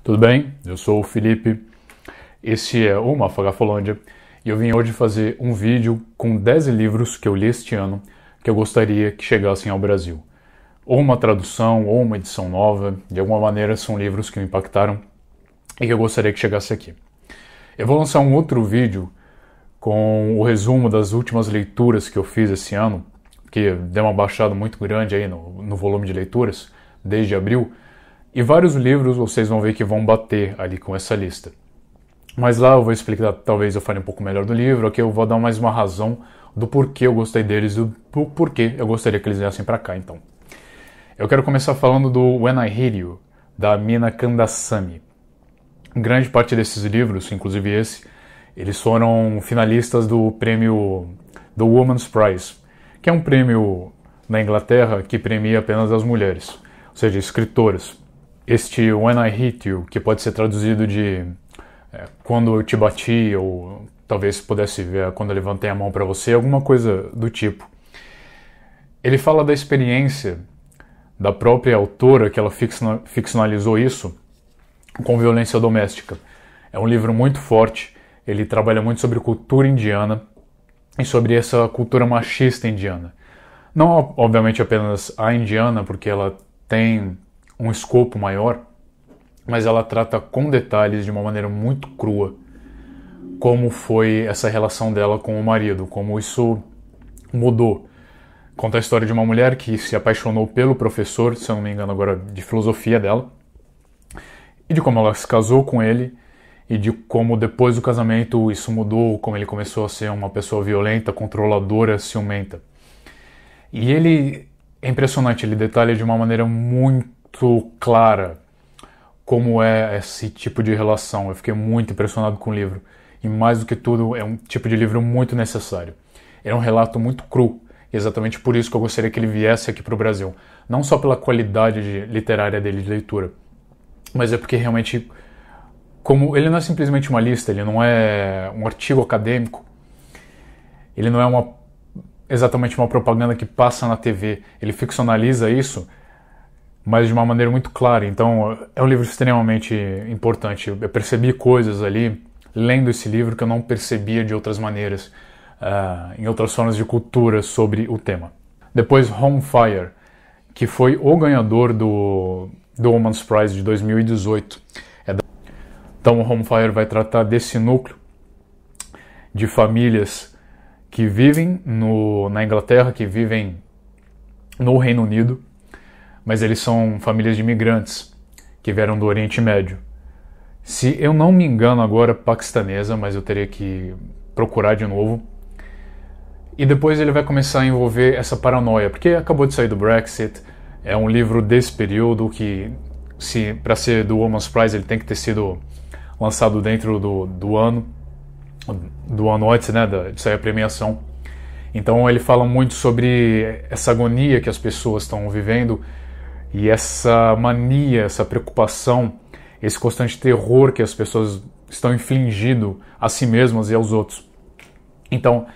Tudo bem? Eu sou o Felipe, esse é o Mafagafolândia e eu vim hoje fazer um vídeo com 10 livros que eu li este ano que eu gostaria que chegassem ao Brasil. Ou uma tradução, ou uma edição nova, de alguma maneira são livros que me impactaram e que eu gostaria que chegasse aqui. Eu vou lançar um outro vídeo com o resumo das últimas leituras que eu fiz esse ano, que deu uma baixada muito grande aí no volume de leituras, desde abril, e vários livros vocês vão ver que vão bater ali com essa lista. Mas lá eu vou explicar, talvez eu fale um pouco melhor do livro, aqui eu vou dar mais uma razão do porquê eu gostei deles e do porquê eu gostaria que eles viessem pra cá, então. Eu quero começar falando do When I Hit You, da Mina Kandasamy. Grande parte desses livros, inclusive esse, eles foram finalistas do prêmio do Women's Prize, que é um prêmio na Inglaterra que premia apenas as mulheres, ou seja, escritoras. Este When I Hit You, que pode ser traduzido de quando eu te bati, ou talvez pudesse ver quando eu levantei a mão para você, alguma coisa do tipo. Ele fala da experiência da própria autora, que ela ficcionalizou isso, com violência doméstica. É um livro muito forte, ele trabalha muito sobre cultura indiana e sobre essa cultura machista indiana. Não, obviamente, apenas a indiana, porque ela tem um escopo maior, mas ela trata com detalhes, de uma maneira muito crua, como foi essa relação dela com o marido, como isso mudou. Conta a história de uma mulher que se apaixonou pelo professor, se eu não me engano agora, de filosofia dela, e de como ela se casou com ele, e de como depois do casamento isso mudou, como ele começou a ser uma pessoa violenta, controladora, ciumenta. E ele é impressionante, ele detalha de uma maneira muito clara como é esse tipo de relação. Eu fiquei muito impressionado com o livro. E mais do que tudo, é um tipo de livro muito necessário. É um relato muito cru. E exatamente por isso que eu gostaria que ele viesse aqui para o Brasil. Não só pela qualidade literária dele de leitura, mas é porque realmente, como ele não é simplesmente uma lista, ele não é um artigo acadêmico, ele não é exatamente uma propaganda que passa na TV. Ele ficcionaliza isso, mas de uma maneira muito clara. Então é um livro extremamente importante. Eu percebi coisas ali, lendo esse livro, que eu não percebia de outras maneiras, em outras formas de cultura sobre o tema. Depois Home Fire, que foi o ganhador do Women's Prize de 2018. Então o Home Fire vai tratar desse núcleo de famílias que vivem na Inglaterra, que vivem no Reino Unido, mas eles são famílias de imigrantes que vieram do Oriente Médio. Se eu não me engano agora, paquistanesa, mas eu teria que procurar de novo. E depois ele vai começar a envolver essa paranoia, porque acabou de sair do Brexit, é um livro desse período que, para ser do Women's Prize, ele tem que ter sido lançado dentro do ano antes, né, de sair a premiação. Então ele fala muito sobre essa agonia que as pessoas estão vivendo e essa mania, essa preocupação, esse constante terror que as pessoas estão infligindo a si mesmas e aos outros. Então,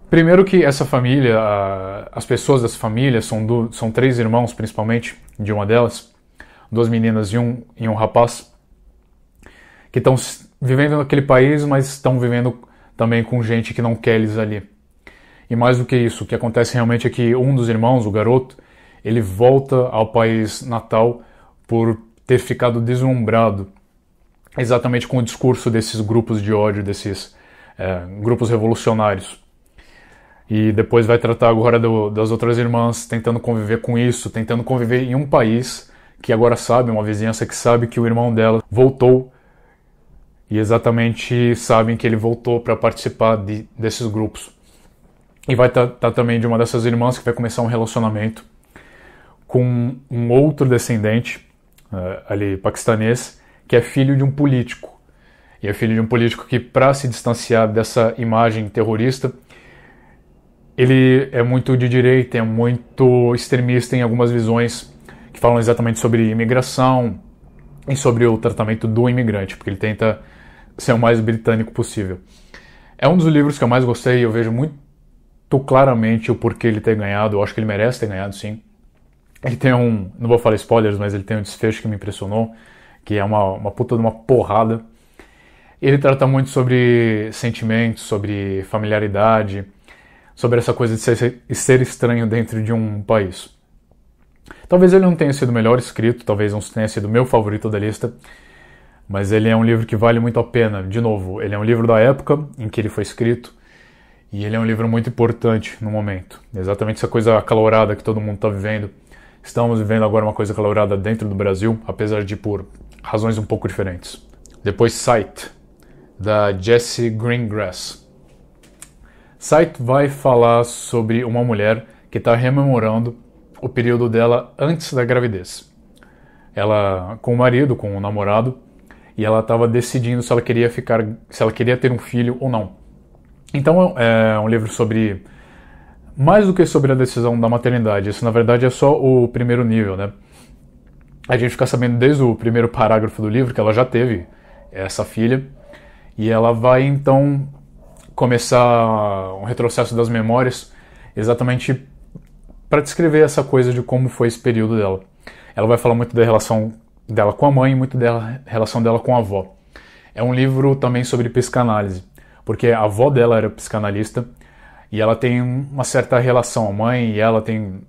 primeiro que essa família, as pessoas dessa família são 3 irmãos, principalmente, de uma delas, 2 meninas e um rapaz, que estão vivendo naquele país, mas estão vivendo também com gente que não quer eles ali. E mais do que isso, o que acontece realmente é que um dos irmãos, o garoto, ele volta ao país natal por ter ficado deslumbrado exatamente com o discurso desses grupos de ódio, desses grupos revolucionários. E depois vai tratar agora das outras irmãs, tentando conviver com isso, tentando conviver em um país que agora sabe, uma vizinhança que sabe que o irmão dela voltou, e exatamente sabem que ele voltou para participar desses grupos. E vai tratar também de uma dessas irmãs que vai começar um relacionamento com um outro descendente, ali paquistanês, que é filho de um político. E é filho de um político que, para se distanciar dessa imagem terrorista, ele é muito de direita, é muito extremista em algumas visões que falam exatamente sobre imigração e sobre o tratamento do imigrante, porque ele tenta ser o mais britânico possível. É um dos livros que eu mais gostei, eu vejo muito claramente o porquê ele ter ganhado. Eu acho que ele merece ter ganhado, sim. Ele tem não vou falar spoilers, mas ele tem um desfecho que me impressionou. que é uma puta de uma porrada. Ele trata muito sobre sentimentos, sobre familiaridade, sobre essa coisa de ser estranho dentro de um país. Talvez ele não tenha sido o melhor escrito, talvez não tenha sido o meu favorito da lista, mas ele é um livro que vale muito a pena. De novo, ele é um livro da época em que ele foi escrito, e ele é um livro muito importante no momento. Exatamente essa coisa acalorada que todo mundo está vivendo. Estamos vivendo agora uma coisa acalorada dentro do Brasil, apesar de por razões um pouco diferentes. Depois, Sight, da Jessie Greengrass. Sight vai falar sobre uma mulher que está rememorando o período dela antes da gravidez. Ela com o marido, com o namorado, e ela estava decidindo se ela queria ter um filho ou não. Então é um livro sobre mais do que sobre a decisão da maternidade. Isso na verdade é só o primeiro nível, né? A gente fica sabendo desde o primeiro parágrafo do livro que ela já teve essa filha, e ela vai então começar um retrocesso das memórias exatamente para descrever essa coisa de como foi esse período dela. Ela vai falar muito da relação dela com a mãe e muito da relação dela com a avó. É um livro também sobre psicanálise, porque a avó dela era psicanalista e ela tem uma certa relação, a mãe e ela tem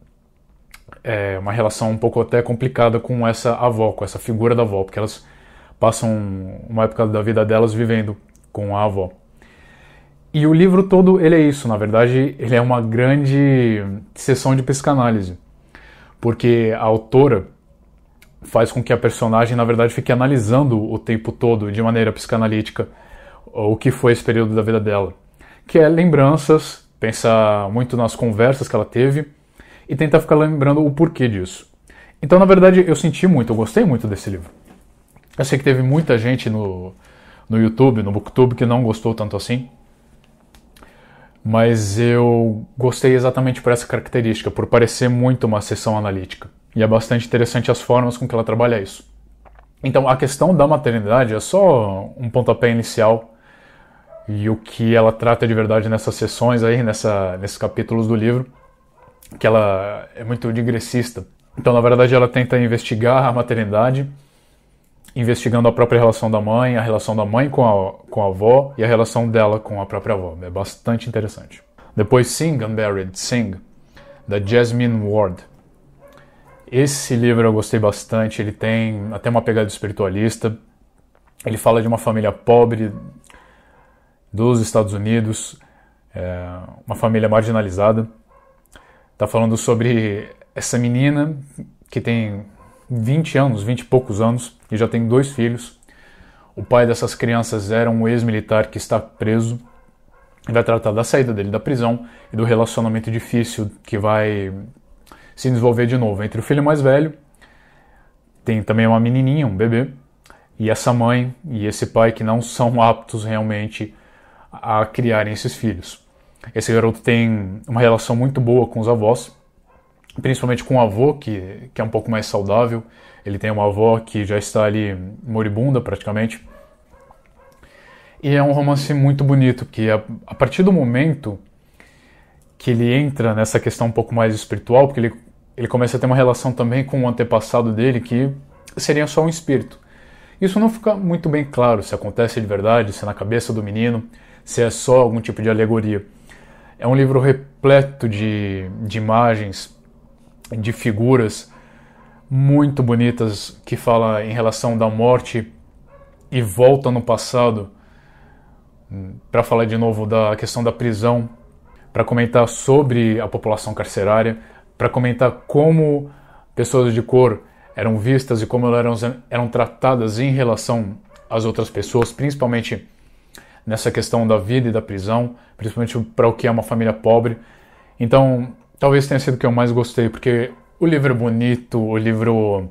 uma relação um pouco até complicada com essa avó, com essa figura da avó, porque elas passam uma época da vida delas vivendo com a avó. E o livro todo, ele é isso, na verdade, ele é uma grande sessão de psicanálise, porque a autora faz com que a personagem, na verdade, fique analisando o tempo todo, de maneira psicanalítica, o que foi esse período da vida dela, que é lembranças, pensa muito nas conversas que ela teve e tenta ficar lembrando o porquê disso. Então, na verdade, eu gostei muito desse livro. Eu sei que teve muita gente no YouTube, no Booktube, que não gostou tanto assim, mas eu gostei exatamente por essa característica, por parecer muito uma sessão analítica. E é bastante interessante as formas com que ela trabalha isso. Então, a questão da maternidade é só um pontapé inicial, e o que ela trata de verdade nessas sessões aí, nesses capítulos do livro, que ela é muito digressista. Então, na verdade, ela tenta investigar a maternidade, investigando a própria relação da mãe, a relação da mãe com a avó e a relação dela com a própria avó. É bastante interessante. Depois, Sing Unburied, Sing, da Jasmine Ward. Esse livro eu gostei bastante, ele tem até uma pegada espiritualista. Ele fala de uma família pobre dos Estados Unidos, uma família marginalizada. Está falando sobre essa menina que tem 20 anos, 20 e poucos anos, e já tem 2 filhos. O pai dessas crianças era um ex-militar que está preso. Ele vai tratar da saída dele da prisão e do relacionamento difícil que vai se desenvolver de novo entre o filho mais velho, tem também uma menininha, um bebê, e essa mãe e esse pai que não são aptos realmente a criarem esses filhos. Esse garoto tem uma relação muito boa com os avós, principalmente com o avô, que é um pouco mais saudável. Ele tem uma avó que já está ali moribunda praticamente. E é um romance muito bonito, que a partir do momento que ele entra nessa questão um pouco mais espiritual, porque ele começa a ter uma relação também com o antepassado dele, que seria só um espírito. Isso não fica muito bem claro se acontece de verdade, se é na cabeça do menino, se é só algum tipo de alegoria. É um livro repleto de imagens, de figuras muito bonitas, que fala em relação da morte e volta no passado para falar de novo da questão da prisão, para comentar sobre a população carcerária, para comentar como pessoas de cor eram vistas e como elas eram tratadas em relação às outras pessoas, principalmente nessa questão da vida e da prisão, principalmente para o que é uma família pobre. Então, talvez tenha sido o que eu mais gostei, porque o livro é bonito, o livro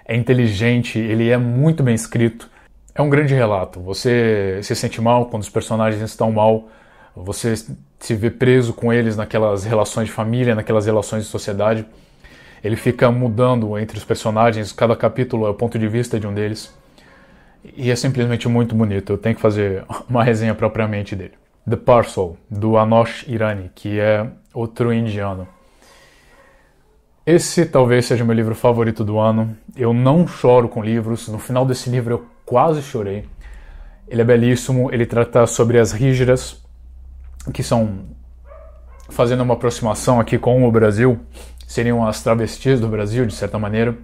é inteligente, ele é muito bem escrito. É um grande relato. Você se sente mal quando os personagens estão mal, você se vê preso com eles naquelas relações de família, naquelas relações de sociedade. Ele fica mudando entre os personagens, cada capítulo é o ponto de vista de um deles. E é simplesmente muito bonito. Eu tenho que fazer uma resenha propriamente dele. The Parcel, do Anosh Irani, que é outro indiano. Esse talvez seja o meu livro favorito do ano. Eu não choro com livros. No final desse livro eu quase chorei. Ele é belíssimo. Ele trata sobre as rígidas, que são, fazendo uma aproximação aqui com o Brasil, seriam as travestis do Brasil, de certa maneira.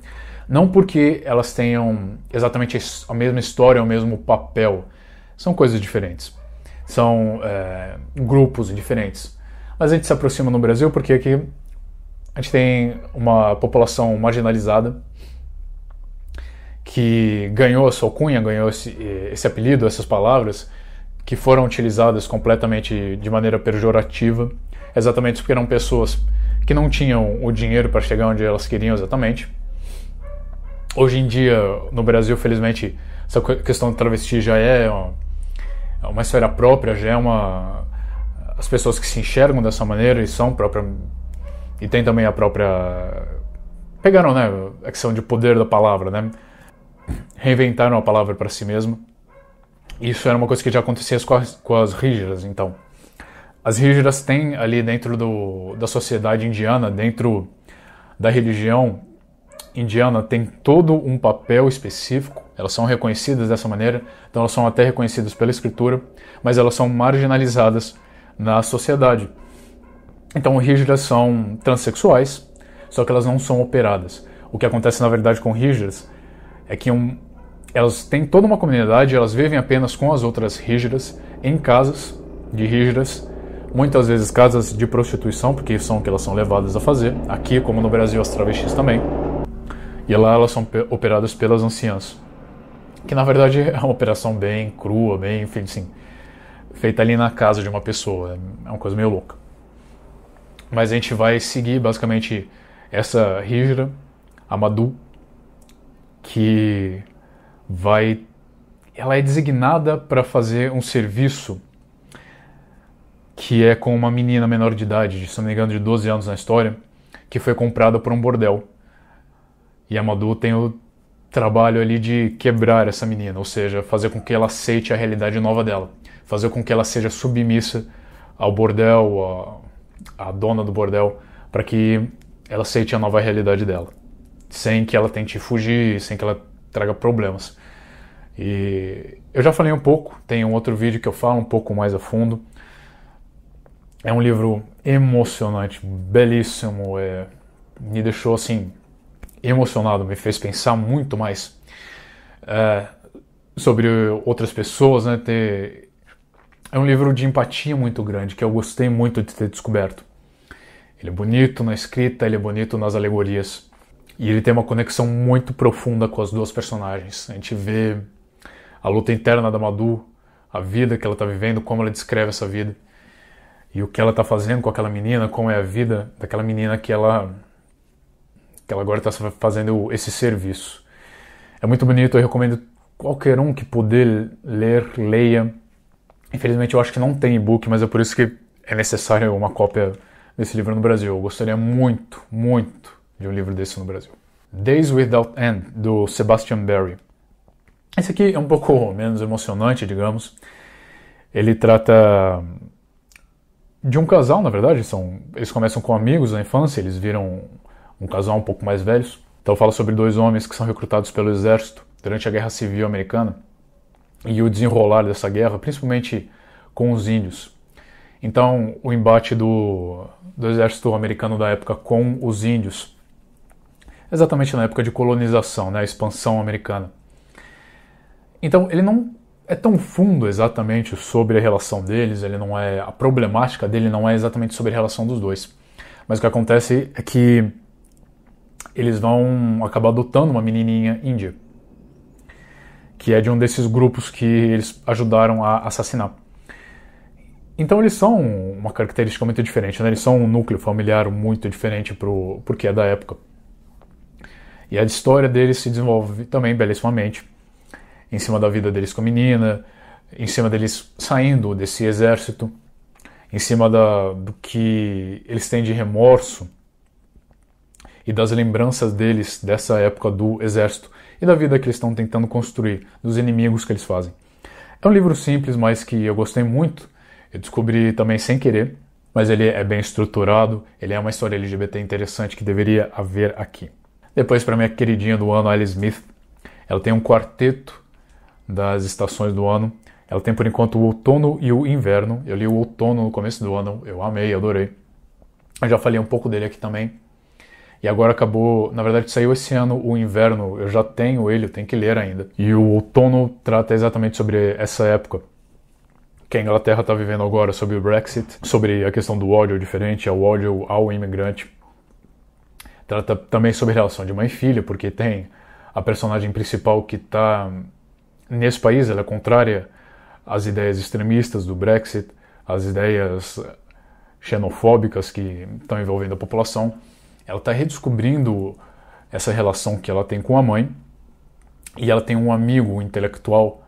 Não porque elas tenham exatamente a mesma história, o mesmo papel. São coisas diferentes. São grupos diferentes. Mas a gente se aproxima no Brasil porque aqui a gente tem uma população marginalizada que ganhou a sua alcunha, ganhou esse apelido, essas palavras, que foram utilizadas completamente de maneira pejorativa, exatamente porque eram pessoas que não tinham o dinheiro para chegar onde elas queriam exatamente. Hoje em dia, no Brasil, felizmente, essa questão de travesti já é uma esfera própria, já é as pessoas que se enxergam dessa maneira e são própria. E tem também a própria. Pegaram, né? A questão de poder da palavra, né? Reinventaram a palavra para si mesmo. Isso era uma coisa que já acontecia com as rígidas, então. As rígidas têm ali dentro da sociedade indiana, dentro da religião indiana, tem todo um papel específico. Elas são reconhecidas dessa maneira, então elas são até reconhecidas pela escritura, mas elas são marginalizadas na sociedade. Então, rígidas são transexuais, só que elas não são operadas. O que acontece, na verdade, com rígidas é que elas têm toda uma comunidade, elas vivem apenas com as outras rígidas, em casas de rígidas, muitas vezes casas de prostituição, porque isso são o que elas são levadas a fazer. Aqui, como no Brasil, as travestis também. E lá elas são operadas pelas anciãs, que na verdade é uma operação bem crua, bem, enfim, assim, feita ali na casa de uma pessoa. É uma coisa meio louca. Mas a gente vai seguir basicamente essa rígida, a Madhu, que ela é designada para fazer um serviço que é com uma menina menor de idade, se não me engano de 12 anos na história, que foi comprada por um bordel. E a Madhu tem o trabalho ali de quebrar essa menina, ou seja, fazer com que ela aceite a realidade nova dela, fazer com que ela seja submissa ao bordel, a dona do bordel, para que ela aceite a nova realidade dela, sem que ela tente fugir, sem que ela traga problemas. E eu já falei um pouco, tem um outro vídeo que eu falo um pouco mais a fundo. É um livro emocionante, belíssimo, me deixou assim emocionado, me fez pensar muito mais sobre outras pessoas, né? É um livro de empatia muito grande, que eu gostei muito de ter descoberto. Ele é bonito na escrita, ele é bonito nas alegorias. E ele tem uma conexão muito profunda com as duas personagens. A gente vê a luta interna da Madhu, a vida que ela está vivendo, como ela descreve essa vida. E o que ela está fazendo com aquela menina, como é a vida daquela menina que ela agora está fazendo esse serviço. É muito bonito, eu recomendo qualquer um que puder ler, leia. Infelizmente eu acho que não tem e-book, mas é por isso que é necessário uma cópia desse livro no Brasil. Eu gostaria muito, muito de um livro desse no Brasil. Days Without End, do Sebastian Barry. Esse aqui é um pouco menos emocionante, digamos. Ele trata de um casal, na verdade. Eles começam com amigos na infância, eles viram um casal um pouco mais velhos. Então fala sobre dois homens que são recrutados pelo exército durante a Guerra Civil Americana e o desenrolar dessa guerra, principalmente com os índios. Então, o embate do exército americano da época com os índios, exatamente na época de colonização, né, a expansão americana. Então, ele não é tão fundo exatamente sobre a relação deles, a problemática dele não é exatamente sobre a relação dos dois. Mas o que acontece é que eles vão acabar adotando uma menininha índia, que é de um desses grupos que eles ajudaram a assassinar. Então eles são uma característica muito diferente, né? Eles são um núcleo familiar muito diferente porque é da época. E a história deles se desenvolve também belíssimamente, em cima da vida deles com a menina, em cima deles saindo desse exército, em cima do que eles têm de remorso e das lembranças deles dessa época do exército e da vida que eles estão tentando construir, dos inimigos que eles fazem. É um livro simples, mas que eu gostei muito. Eu descobri também sem querer. mas ele é bem estruturado, ele é uma história LGBT interessante que deveria haver aqui. Depois, para minha queridinha do ano, Alice Smith, ela tem um quarteto das estações do ano. Ela tem, por enquanto, o outono e o inverno. Eu li o outono no começo do ano, eu amei, adorei. Eu já falei um pouco dele aqui também. E agora acabou, na verdade saiu esse ano o inverno, eu já tenho ele, eu tenho que ler ainda. E o outono trata exatamente sobre essa época que a Inglaterra está vivendo agora, sobre o Brexit, sobre a questão do ódio diferente, ao ódio ao imigrante. Trata também sobre a relação de mãe e filha, porque tem a personagem principal que está nesse país, ela é contrária às ideias extremistas do Brexit, às ideias xenofóbicas que estão envolvendo a população. Ela está redescobrindo essa relação que ela tem com a mãe, e ela tem um amigo intelectual,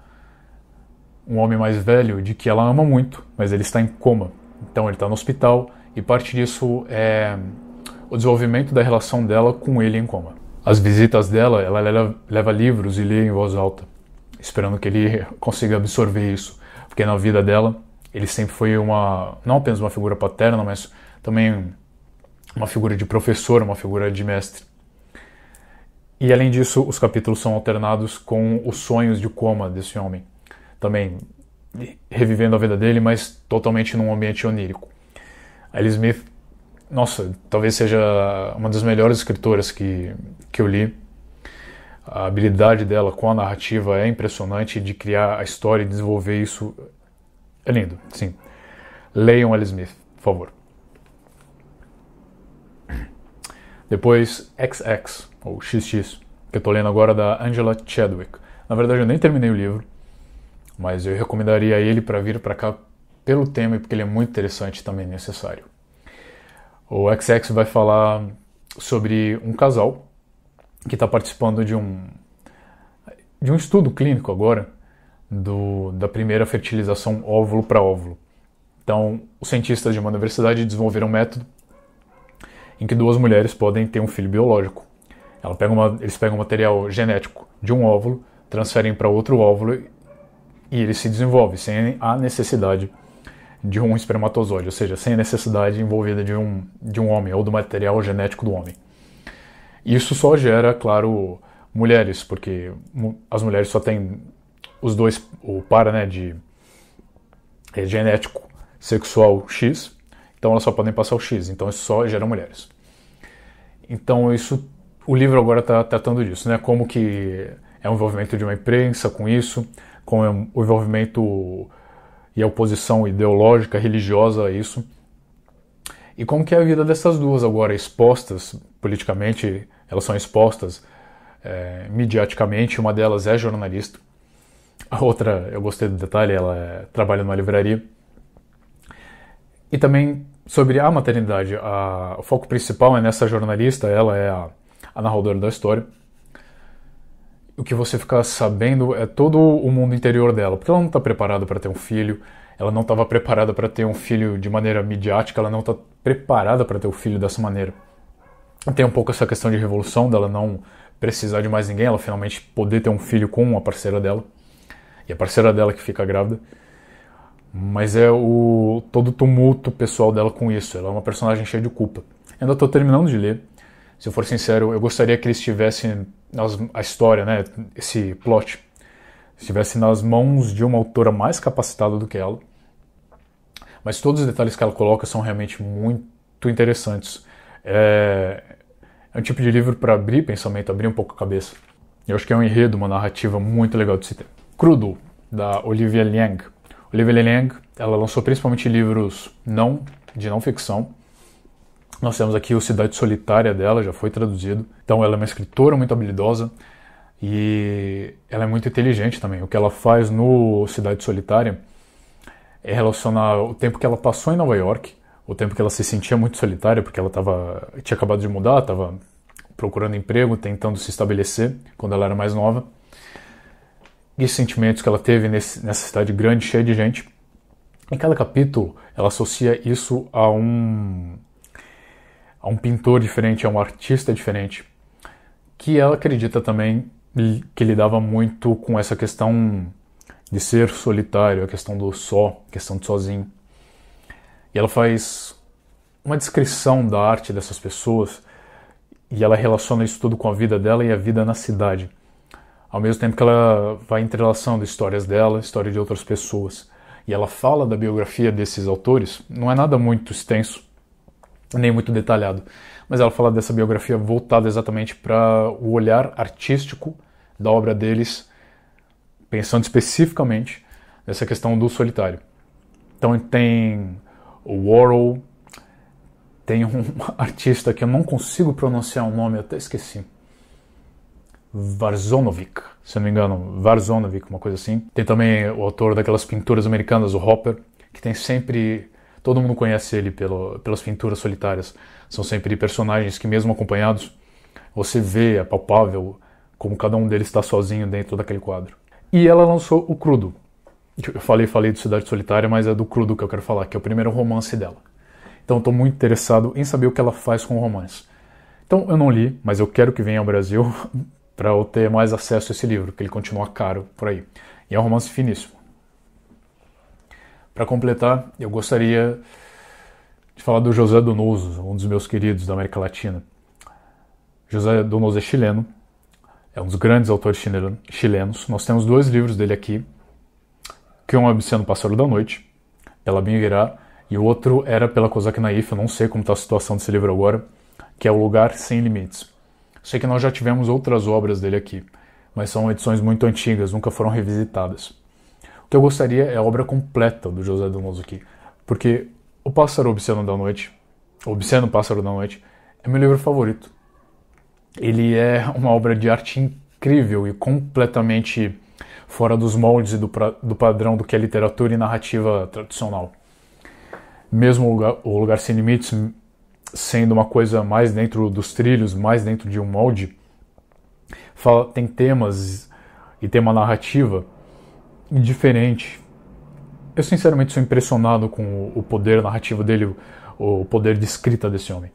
um homem mais velho, de que ela ama muito, mas ele está em coma. Então ele está no hospital, e parte disso é o desenvolvimento da relação dela com ele em coma. As visitas dela, ela leva livros e lê em voz alta, esperando que ele consiga absorver isso, porque na vida dela ele sempre foi não apenas uma figura paterna, mas também uma figura de professor, uma figura de mestre. E além disso, os capítulos são alternados com os sonhos de coma desse homem, também revivendo a vida dele, mas totalmente num ambiente onírico. A Alice Smith, nossa, talvez seja uma das melhores escritoras que eu li. A habilidade dela com a narrativa é impressionante, de criar a história e desenvolver isso é lindo, sim. Leiam Alice Smith, por favor. Depois XX, ou XX, que eu estou lendo agora, da Angela Chadwick. Na verdade eu nem terminei o livro, mas eu recomendaria ele para vir para cá pelo tema e porque ele é muito interessante e também necessário. O XX vai falar sobre um casal que está participando de um estudo clínico agora da primeira fertilização óvulo para óvulo. Então, os cientistas de uma universidade desenvolveram um método em que duas mulheres podem ter um filho biológico. Eles pegam material genético de um óvulo, transferem para outro óvulo e ele se desenvolve sem a necessidade de um espermatozoide, ou seja, sem a necessidade envolvida de um homem ou do material genético do homem. Isso só gera, claro, mulheres, porque as mulheres só têm os dois, o par, né, de genético sexual X, então elas só podem passar o X, então isso só gera mulheres. Então o livro agora está tratando disso, né, como que é o envolvimento de uma imprensa com isso, como é o envolvimento e a oposição ideológica, religiosa a isso, e como que é a vida dessas duas agora expostas politicamente, elas são expostas midiaticamente. Uma delas é jornalista, a outra, eu gostei do detalhe, ela trabalha numa livraria. E também sobre a maternidade, o foco principal é nessa jornalista, ela é a narradora da história. O que você fica sabendo é todo o mundo interior dela, porque ela não está preparada para ter um filho, ela não estava preparada para ter um filho de maneira midiática, ela não está preparada para ter um filho dessa maneira. Tem um pouco essa questão de revolução, dela não precisar de mais ninguém, ela finalmente poder ter um filho com a parceira dela, e a parceira dela que fica grávida. Mas é todo o tumulto pessoal dela com isso, ela é uma personagem cheia de culpa. Ainda estou terminando de ler, se eu for sincero, eu gostaria que eles tivessem a história, né, esse plot, estivesse nas mãos de uma autora mais capacitada do que ela. Mas todos os detalhes que ela coloca são realmente muito interessantes. É um tipo de livro para abrir pensamento, abrir um pouco a cabeça. Eu acho que é um enredo, uma narrativa muito legal de se ter. Crudo, da Olivia Liang. Olivia Liang, ela lançou principalmente livros de não ficção. Nós temos aqui o Cidade Solitária dela, já foi traduzido. Então ela é uma escritora muito habilidosa e ela é muito inteligente também. O que ela faz no Cidade Solitária é relacionar o tempo que ela passou em Nova York, o tempo que ela se sentia muito solitária, porque ela tinha acabado de mudar, estava procurando emprego, tentando se estabelecer quando ela era mais nova, e os sentimentos que ela teve nessa cidade grande, cheia de gente. Em cada capítulo, ela associa isso a um pintor diferente, a um artista diferente, que ela acredita também que lidava muito com essa questão de ser solitário, a questão do só, a questão de sozinho. E ela faz uma descrição da arte dessas pessoas e ela relaciona isso tudo com a vida dela e a vida na cidade. Ao mesmo tempo que ela vai entrelaçando histórias dela, história de outras pessoas. E ela fala da biografia desses autores, não é nada muito extenso, nem muito detalhado, mas ela fala dessa biografia voltada exatamente para o olhar artístico da obra deles, pensando especificamente nessa questão do solitário. Então tem o Warhol, tem um artista que eu não consigo pronunciar o nome, eu até esqueci. Varzonovic, se não me engano, Varzonovic, uma coisa assim. Tem também o autor daquelas pinturas americanas, o Hopper, que tem sempre... Todo mundo conhece ele pelas pinturas solitárias. São sempre personagens que, mesmo acompanhados, você vê, é palpável, como cada um deles está sozinho dentro daquele quadro. E ela lançou o Crudo. Eu falei de Cidade Solitária, mas é do Crudo que eu quero falar, que é o primeiro romance dela. Então estou muito interessado em saber o que ela faz com o romance. Então eu não li, mas eu quero que venha ao Brasil para eu ter mais acesso a esse livro, que ele continua caro por aí. E é um romance finíssimo. Para completar, eu gostaria de falar do José Donoso, um dos meus queridos da América Latina. José Donoso é chileno, é um dos grandes autores chilenos. Nós temos 2 livros dele aqui, que um é Obsceno Pássaro da Noite, Ela Bem Virá, e o outro era Pela Kozak Naif, eu não sei como está a situação desse livro agora, que é O Lugar Sem Limites. Sei que nós já tivemos outras obras dele aqui, mas são edições muito antigas, nunca foram revisitadas. O que eu gostaria é a obra completa do José Donoso aqui, porque O Pássaro Obsceno da Noite, O Obsceno Pássaro da Noite, é meu livro favorito. Ele é uma obra de arte incrível e completamente fora dos moldes e do padrão do que é literatura e narrativa tradicional. Mesmo O Lugar Sem Limites, sendo uma coisa mais dentro dos trilhos, mais dentro de um molde, tem temas e tem uma narrativa diferente. Eu sinceramente sou impressionado com o poder narrativo dele, o poder de escrita desse homem.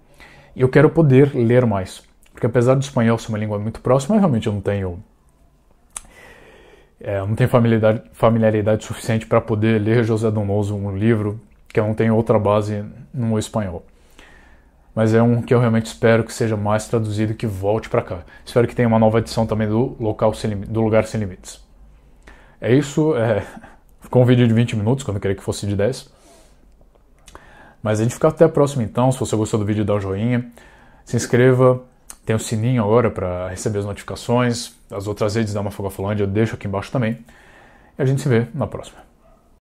E eu quero poder ler mais, porque apesar do espanhol ser uma língua muito próxima, realmente eu não tenho familiaridade suficiente para poder ler José Donoso, um livro que eu não tenho outra base no espanhol. Mas é um que eu realmente espero que seja mais traduzido e que volte para cá. Espero que tenha uma nova edição também do Lugar Sem Limites. É isso, ficou um vídeo de 20 minutos, quando eu queria que fosse de 10. Mas a gente fica até a próxima então. Se você gostou do vídeo, dá um joinha, se inscreva, tem o sininho agora para receber as notificações, as outras redes da Mafagaflândia eu deixo aqui embaixo também. E a gente se vê na próxima.